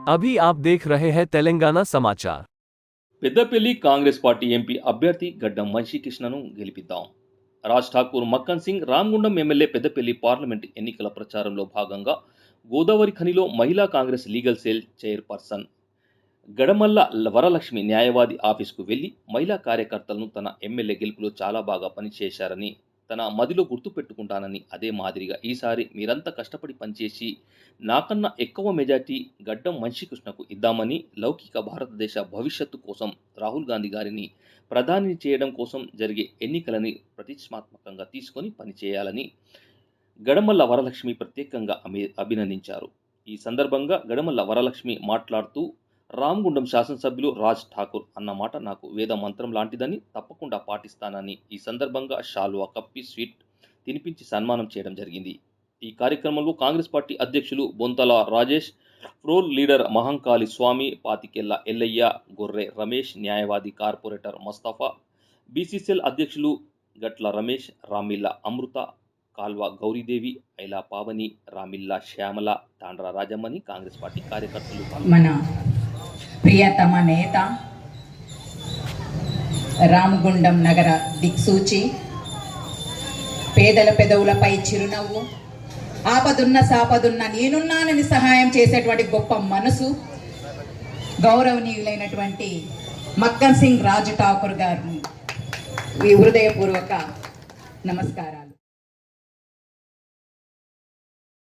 अभी आप देख रहे हैं तेलंगाना समाचार। పెద్దపల్లి కాంగ్రెస్ పార్టీ ఎంపీ అభ్యర్థి గడ్డం వంశీకృష్ణను గెలిపిద్దాం. రాజ్ ఠాకూర్, మక్కన్ సింగ్, రామగుండం ఎమ్మెల్యే పెద్దపల్లి పార్లమెంటు ఎన్నికల ప్రచారంలో భాగంగా గోదావరి ఖనిలో మహిళా Congress legal cell chairperson Gadamalla Varalakshmi న్యాయవాది ఆఫీసుకు వెళ్లి మహిళా కార్యకర్తలను తన ఎమ్మెల్యే గెలుపులో చాలా బాగా పనిచేశారని, తన మదిలో గుర్తుపెట్టుకుంటానని, అదే మాదిరిగా ఈసారి మీరంతా కష్టపడి పనిచేసి నాకన్నా ఎక్కువ మెజార్టీ గడ్డం వంశీకృష్ణకు ఇద్దామని, లౌకిక భారతదేశ భవిష్యత్తు కోసం రాహుల్ గాంధీ గారిని ప్రధాని చేయడం కోసం జరిగే ఎన్నికలని ప్రతిష్టాత్మకంగా తీసుకొని పనిచేయాలని గడమల్ల వరలక్ష్మి ప్రత్యేకంగా అభినందించారు. ఈ సందర్భంగా గడమల్ల వరలక్ష్మి మాట్లాడుతూ, రామగుండం శాసనసభ్యులు రాజ్ ఠాకూర్ అన్న మాట నాకు వేద మంత్రం లాంటిదని, తప్పకుండా పాటిస్తానని ఈ సందర్భంగా శాల్వా కప్పి స్వీట్ తినిపించి సన్మానం చేయడం జరిగింది. ఈ కార్యక్రమంలో కాంగ్రెస్ పార్టీ అధ్యక్షులు బొంతల రాజేష్, ఫ్లోర్ లీడర్ మహంకాళి స్వామి, పాతికెళ్ల ఎల్లయ్య, గొర్రె రమేష్, న్యాయవాది కార్పొరేటర్ ముస్తఫా, బీసీసీఎల్ అధ్యక్షులు గట్ల రమేష్, రామిల్ల అమృత, కాల్వ గౌరీదేవి, ఐలా పావని, రామిల్ల శ్యామల, తాండ్ర రాజమ్మని కాంగ్రెస్ పార్టీ కార్యకర్తలు మన ప్రియతమ నేత, రామగుండం నగర దిక్సూచి, పేదల పెదవులపై చిరునవ్వు, ఆపదున్న సాపదున్న నేనున్నానని సహాయం చేసేటువంటి గొప్ప మనసు, గౌరవనీయులైనటువంటి మక్కన్ సింగ్ రాజ్ ఠాకూర్ గారిని హృదయపూర్వక నమస్కారాలు.